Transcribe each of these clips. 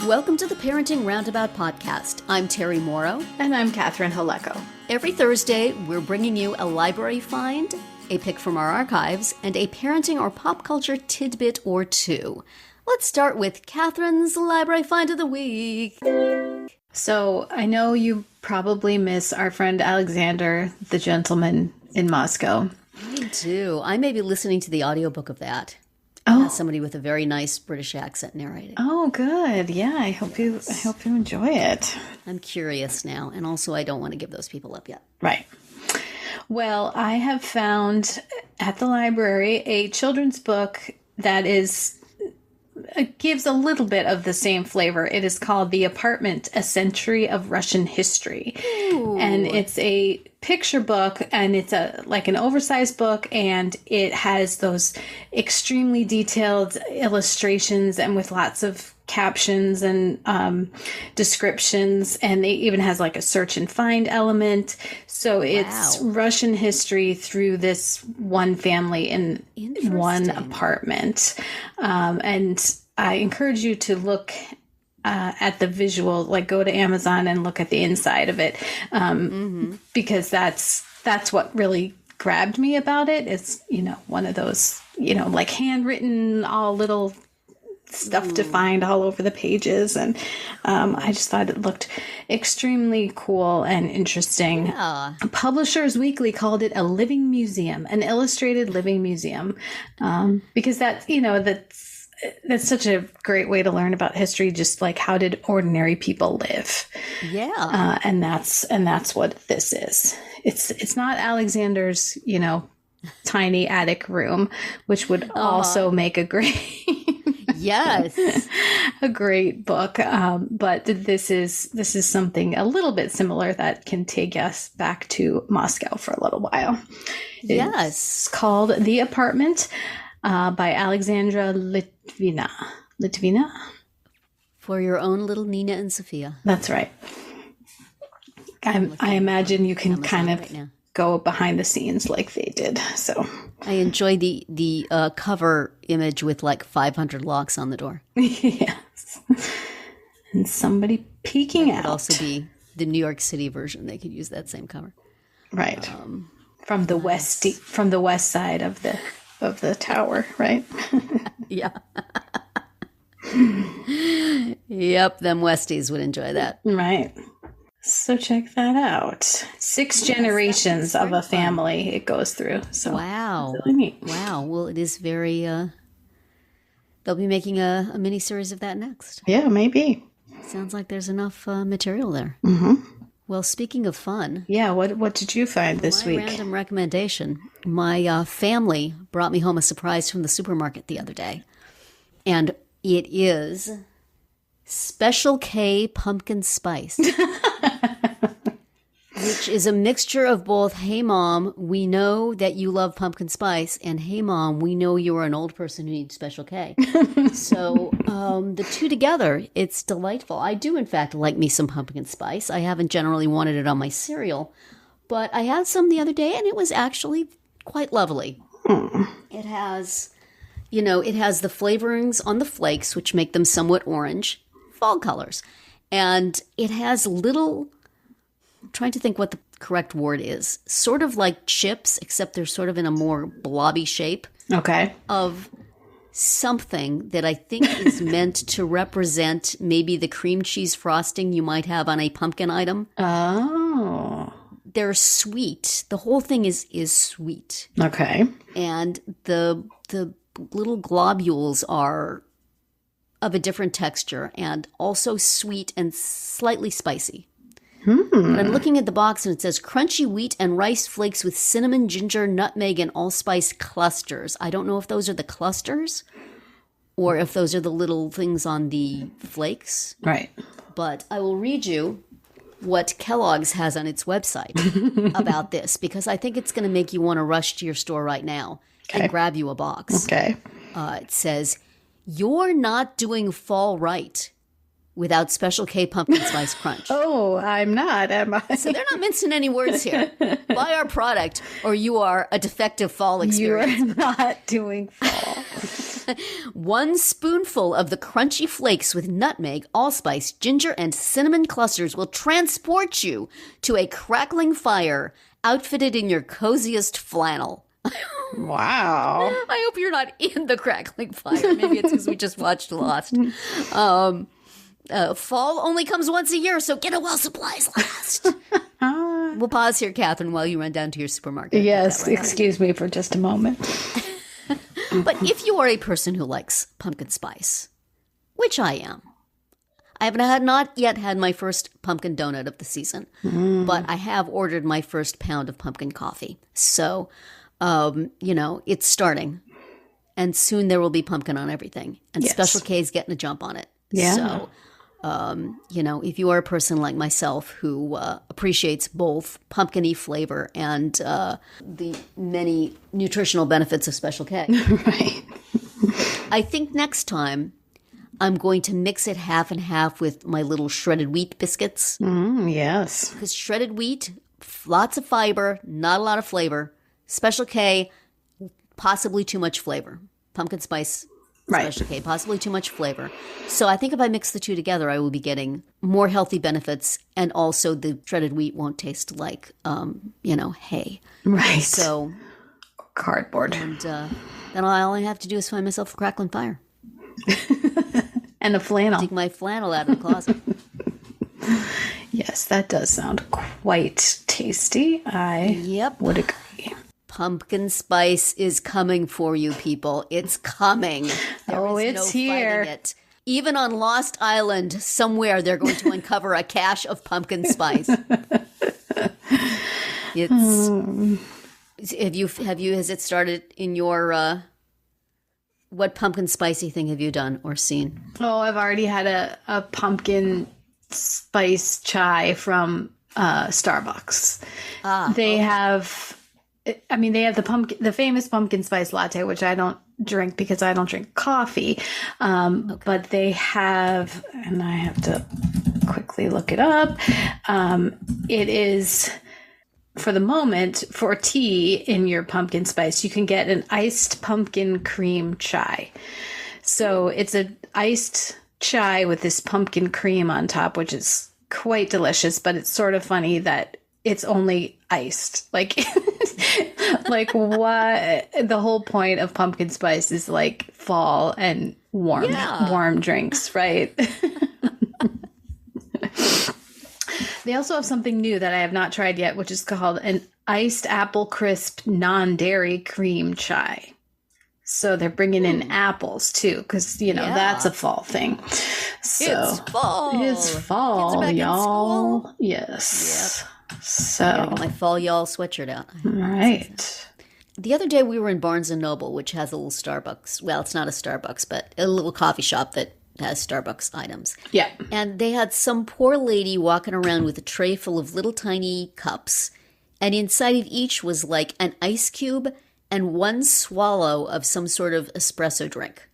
Welcome to the Parenting Roundabout podcast. I'm Terry Morrow. And I'm Catherine Haleko. Every Thursday, we're bringing you a library find, a pick from our archives, and a parenting or pop culture tidbit or two. Let's start with Catherine's Library Find of the Week. So I know you probably miss our friend Alexander, the gentleman in Moscow. Me too. I may be listening to the audiobook of that. Somebody with a very nice British accent narrating. Oh, good. Yeah, I hope you enjoy it. I'm curious now, and also I don't want to give those people up yet. Right. Well, I have found at the library a children's book that gives a little bit of the same flavor. It is called The Apartment, A Century of Russian History. Ooh. And it's a picture book, and it's like an oversized book, and it has those extremely detailed illustrations and with lots of captions and descriptions, and it even has like a search and find element. So it's Russian history through this one family in one apartment. And I encourage you to look at the visual, like go to Amazon and look at the inside of it, because that's what really grabbed me about it. It's, one of those, like handwritten, all little stuff to find all over the pages. And I just thought it looked extremely cool and interesting. Yeah. Publishers Weekly called it a living museum, an illustrated living museum, because that's such a great way to learn about history. Just like, how did ordinary people live? Yeah. And that's what this is. It's not Alexander's, tiny attic room, which would also make a great, a great book. But this is something a little bit similar that can take us back to Moscow for a little while. It's called The Apartment, by Alexandra Litvina. Litvina? For your own little Nina and Sophia. That's right. I imagine you can kind of go behind the scenes like they did. So I enjoy the cover image with like 500 locks on the door. Yes. And somebody peeking out. Could also be the New York City version. They could use that same cover. Right. From the west side of the tower, right? Yeah. Yep, them Westies would enjoy that. Right. So check that out. 6 generations of a family it goes through. So wow. It's really neat. Wow. Well, it is very they'll be making a mini series of that next. Yeah, maybe. Sounds like there's enough material there. Mm-hmm. Well, speaking of fun. Yeah, what did you find this week? My random recommendation. My family brought me home a surprise from the supermarket the other day. And it is Special K pumpkin spice. Which is a mixture of both, hey mom, we know that you love pumpkin spice, and hey mom, we know you're an old person who needs Special K. So the two together, it's delightful. I do, in fact, like me some pumpkin spice. I haven't generally wanted it on my cereal, but I had some the other day, and it was actually quite lovely. It has, it has the flavorings on the flakes, which make them somewhat orange, fall colors. And it has little, I'm trying to think what the correct word is, sort of like chips, except they're sort of in a more blobby shape. Okay. Of something that I think is meant to represent maybe the cream cheese frosting you might have on a pumpkin item. Oh. They're sweet. The whole thing is sweet. Okay. And the little globules are of a different texture and also sweet and slightly spicy. But I'm looking at the box and it says crunchy wheat and rice flakes with cinnamon, ginger, nutmeg, and allspice clusters. I don't know if those are the clusters or if those are the little things on the flakes. Right. But I will read you what Kellogg's has on its website about this, because I think it's going to make you want to rush to your store right now and grab you a box. Okay. It says, "You're not doing fall right without Special K Pumpkin Spice Crunch." Oh, I'm not, am I? So they're not mincing any words here. Buy our product or you are a defective fall experience. You are not doing fall. 1 spoonful of the crunchy flakes with nutmeg, allspice, ginger, and cinnamon clusters will transport you to a crackling fire outfitted in your coziest flannel. Wow. I hope you're not in the crackling fire. Maybe it's because we just watched Lost. Fall only comes once a year, so get it while supplies last. We'll pause here, Catherine, while you run down to your supermarket. Yes, excuse me for just a moment. But if you are a person who likes pumpkin spice, which I am, I have not yet had my first pumpkin donut of the season, but I have ordered my first pound of pumpkin coffee. So, it's starting. And soon there will be pumpkin on everything. And Special K is getting a jump on it. Yeah. So, if you are a person like myself who appreciates both pumpkin-y flavor and the many nutritional benefits of Special K. Right. I think next time I'm going to mix it half and half with my little shredded wheat biscuits. Yes. Because shredded wheat, lots of fiber, not a lot of flavor. Special K, possibly too much flavor. Pumpkin spice, Special K, possibly too much flavor. So I think if I mix the two together, I will be getting more healthy benefits, and also the shredded wheat won't taste like, hay. Right. So cardboard. And then all I have to do is find myself a crackling fire. And a flannel. Take my flannel out of the closet. Yes, that does sound quite tasty. I would agree. Pumpkin spice is coming for you, people. It's coming. It's here. It. Even on Lost Island, somewhere they're going to uncover a cache of pumpkin spice. Has it started in your what pumpkin spicy thing have you done or seen? Oh, I've already had a pumpkin spice chai from Starbucks. They have the famous pumpkin spice latte, which I don't drink because I don't drink coffee. But they have, and I have to quickly look it up. It is, for the moment, for tea in your pumpkin spice, you can get an iced pumpkin cream chai. So it's an iced chai with this pumpkin cream on top, which is quite delicious, but it's sort of funny that it's only iced. Like what? The whole point of pumpkin spice is like fall and warm drinks, right? They also have something new that I have not tried yet, which is called an iced apple crisp non-dairy cream chai. So they're bringing in apples too, because that's a fall thing. So it's fall. It's fall, Kids are back y'all. in school. Yes. Yep. So I gotta get my fall y'all sweatshirt out. Right. The other day we were in Barnes and Noble, which has a little Starbucks. Well, it's not a Starbucks, but a little coffee shop that has Starbucks items. Yeah. And they had some poor lady walking around with a tray full of little tiny cups, and inside of each was like an ice cube and 1 swallow of some sort of espresso drink.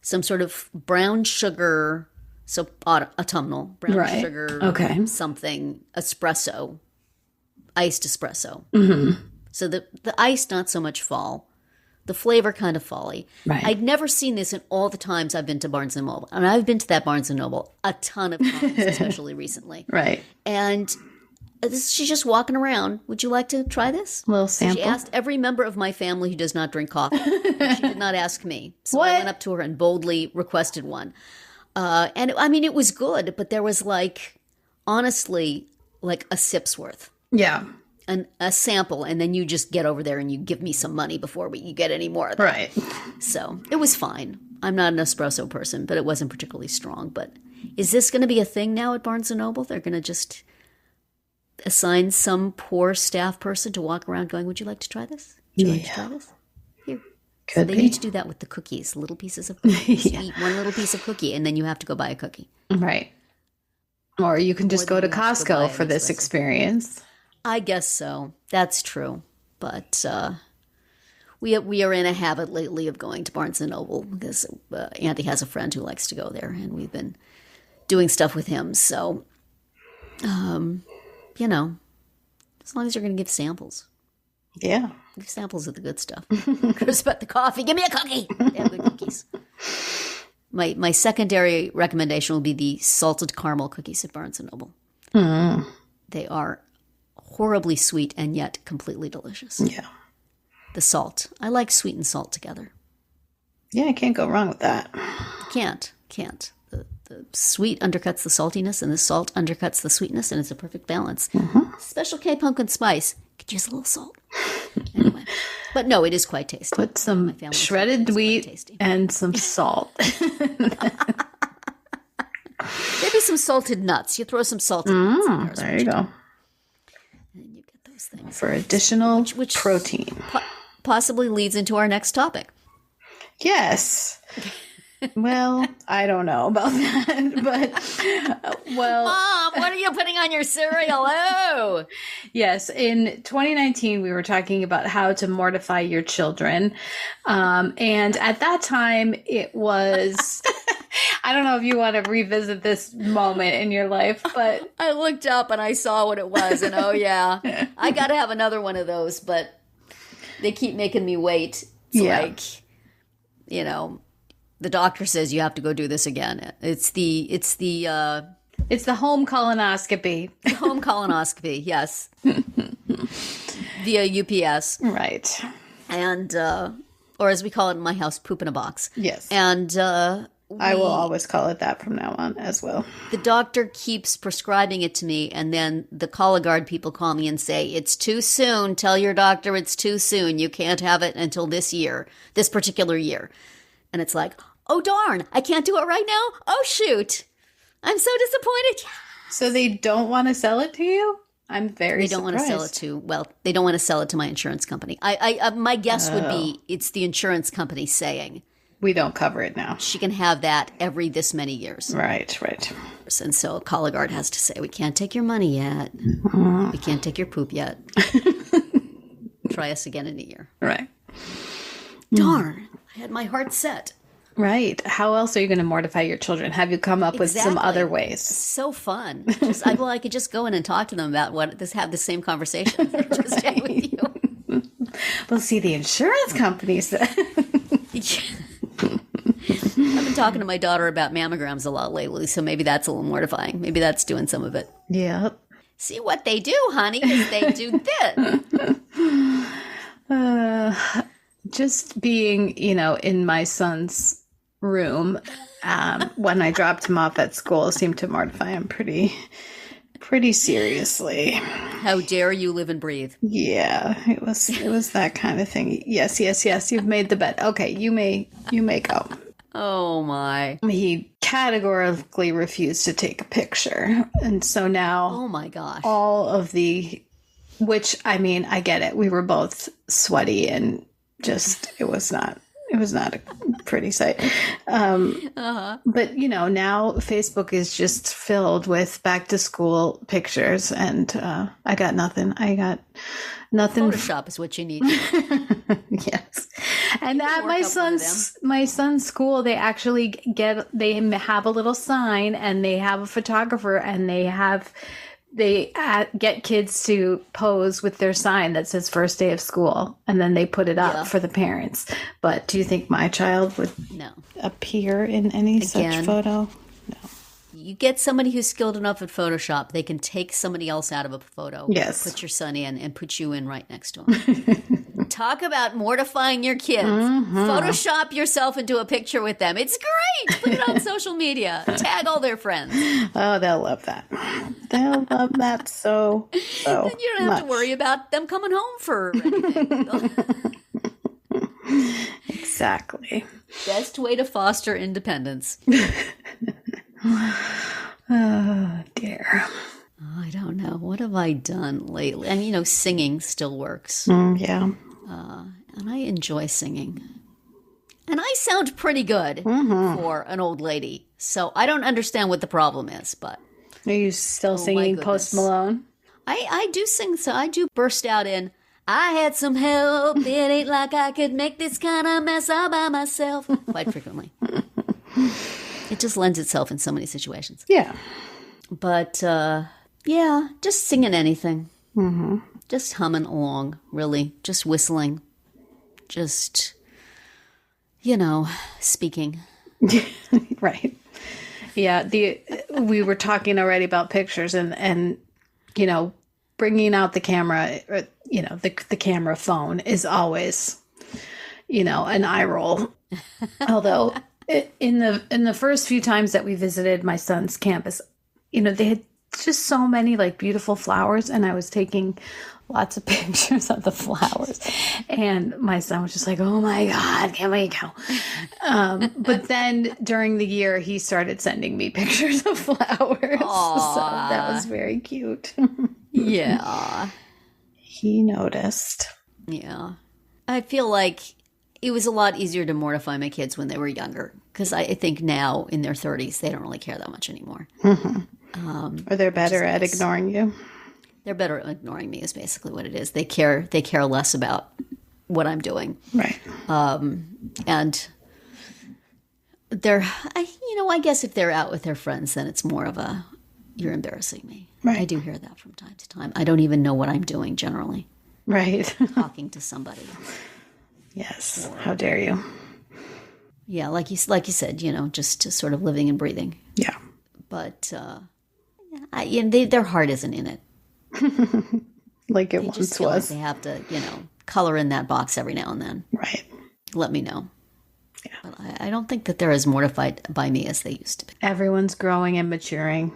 Some sort of brown sugar, so autumnal, brown sugar, something, espresso, iced espresso. Mm-hmm. So the ice, not so much fall. The flavor kind of folly. Right. I'd never seen this in all the times I've been to Barnes & Noble. And I've been to that Barnes & Noble a ton of times, especially recently. Right. And she's just walking around. Would you like to try this? A little sample. She asked every member of my family who does not drink coffee. She did not ask me. So I went up to her and boldly requested one. And it was good, but there was honestly, a sip's worth. Yeah. A sample, and then you just get over there and you give me some money before you get any more of that. Right. So it was fine. I'm not an espresso person, but it wasn't particularly strong. But is this going to be a thing now at Barnes & Noble? They're going to just assign some poor staff person to walk around going, would you like to try this? Would you like to try this? Here. So they need to do that with the cookies, little pieces of cookies. You eat one little piece of cookie, and then you have to go buy a cookie. Right. Or you can just go to Costco for this experience. I guess so. That's true. But we are in a habit lately of going to Barnes & Noble because Andy has a friend who likes to go there, and we've been doing stuff with him. So, as long as you're going to give samples. Yeah. samples of the good stuff. Chris, about the coffee. Give me a cookie. They have good cookies. My secondary recommendation will be the salted caramel cookies at Barnes & Noble. They are horribly sweet and yet completely delicious. Yeah. The salt. I like sweet and salt together. Yeah, I can't go wrong with that. Can't. The sweet undercuts the saltiness, and the salt undercuts the sweetness, and it's a perfect balance. Special K pumpkin spice. Could use a little salt. Anyway. But no, it is quite tasty. Put some shredded wheat and some salt. Maybe some salted nuts. You throw some salted nuts in there. There you go. And you get those things. For additional which protein. Possibly leads into our next topic. Yes. Well, I don't know about that, but Mom, what are you putting on your cereal? Oh, yes. In 2019, we were talking about how to mortify your children, and at that time, it was. I don't know if you want to revisit this moment in your life, but I looked up and I saw what it was, and oh yeah, I got to have another one of those, but they keep making me wait. It's like, you know. The doctor says you have to go do this again. It's the home colonoscopy. Home colonoscopy, yes. Via UPS. Right. And or as we call it in my house, poop in a box. Yes. And I will always call it that from now on as well. The doctor keeps prescribing it to me, and then the Cologuard people call me and say, it's too soon. Tell your doctor it's too soon. You can't have it until this particular year. And it's like, oh, darn, I can't do it right now? Oh, shoot. I'm so disappointed. So they don't want to sell it to you? I'm very surprised. They don't want to sell it they don't want to sell it to my insurance company. My guess would be it's the insurance company saying, we don't cover it now. She can have that every this many years. Right. And so Cologuard has to say, we can't take your money yet. We can't take your poop yet. Try us again in a year. Right. Darn. I had my heart set. Right. How else are you going to mortify your children? Have you come up with some other ways? So fun. I could just go in and talk to them about have the same conversation I just had with you. Well, see, the insurance company said. I've been talking to my daughter about mammograms a lot lately, so maybe that's a little mortifying. Maybe that's doing some of it. Yeah. See what they do, honey, is they do this. Just being, in my son's room when I dropped him off at school seemed to mortify him pretty seriously. How dare you live and breathe? Yeah, it was that kind of thing. Yes. You've made the bet. Okay, you may go. Oh my! He categorically refused to take a picture, and so now, oh my gosh, all of which I get it. We were both sweaty and just it was not a pretty sight. But now Facebook is just filled with back to school pictures, and I got nothing. Photoshop is what you need. Yes. And at my son's school, they actually have a little sign, and they have a photographer, and they get kids to pose with their sign that says first day of school, and then they put it up for the parents. But do you think my child would appear in any such photo? No. You get somebody who's skilled enough at Photoshop, they can take somebody else out of a photo. Yes. Put your son in and put you in right next to him. Talk about mortifying your kids. Mm-hmm. Photoshop yourself into a picture with them. It's great. Put it on social media. Tag all their friends. Oh, they'll love that. They'll love that so Then you don't have to worry about them coming home for anything. Exactly. Best way to foster independence. Oh, dear. I don't know. What have I done lately? And, singing still works. Yeah. And I enjoy singing. And I sound pretty good for an old lady. So I don't understand what the problem is, but... Are you still singing Post Malone? I do sing, so I do burst out in, I had some help. It ain't like I could make this kind of mess all by myself. Quite frequently. It just lends itself in so many situations. Yeah. But, just singing anything. Mm-hmm. just humming along, really, just whistling, just, speaking. Right. Yeah, we were talking already about pictures and bringing out the camera, or, the camera phone is always, an eye roll. Although in the first few times that we visited my son's campus, they had just so many like beautiful flowers, and I was taking lots of pictures of the flowers, and my son was just like, "Oh my God, can we go?" But then during the year, he started sending me pictures of flowers. Aww. So that was very cute. Yeah. He noticed. Yeah. I feel like it was a lot easier to mortify my kids when they were younger, because I think now in their 30s, they don't really care that much anymore. Mm-hmm. Or they're better at ignoring you. They're better at ignoring me is basically what it is. They care less about what I'm doing. Right. And I guess if they're out with their friends, then it's more of a, you're embarrassing me. Right. I do hear that from time to time. I don't even know what I'm doing generally. Right. Talking to somebody. Yes. How dare you? Yeah, like you said, just sort of living and breathing. Yeah. But their heart isn't in it. Like it they once just feel was. Like they have to, color in that box every now and then. Right. Let me know. Yeah. But I don't think that they're as mortified by me as they used to be. Everyone's growing and maturing.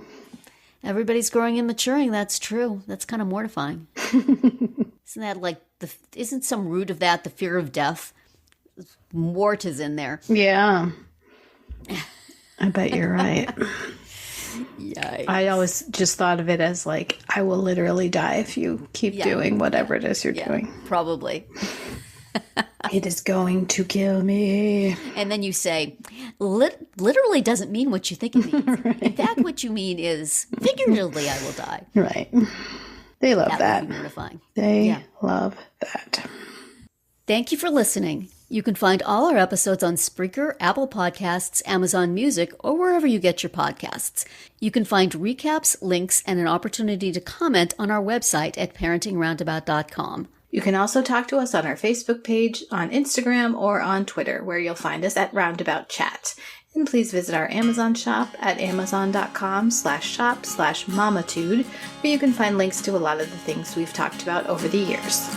Everybody's growing and maturing. That's true. That's kind of mortifying. Isn't that like isn't some root of that the fear of death? Wart is in there. Yeah. I bet you're right. Yikes. I always just thought of it as like, I will literally die if you keep doing whatever it is you're doing. Probably. It is going to kill me. And then you say, literally doesn't mean what you think it means. Right. In fact, what you mean is, figuratively, I will die. Right. They love that. That would be mortifying. They love that. Thank you for listening. You can find all our episodes on Spreaker, Apple Podcasts, Amazon Music, or wherever you get your podcasts. You can find recaps, links, and an opportunity to comment on our website at parentingroundabout.com. You can also talk to us on our Facebook page, on Instagram, or on Twitter, where you'll find us at Roundabout Chat. And please visit our Amazon shop at amazon.com/shop/mamatude, where you can find links to a lot of the things we've talked about over the years.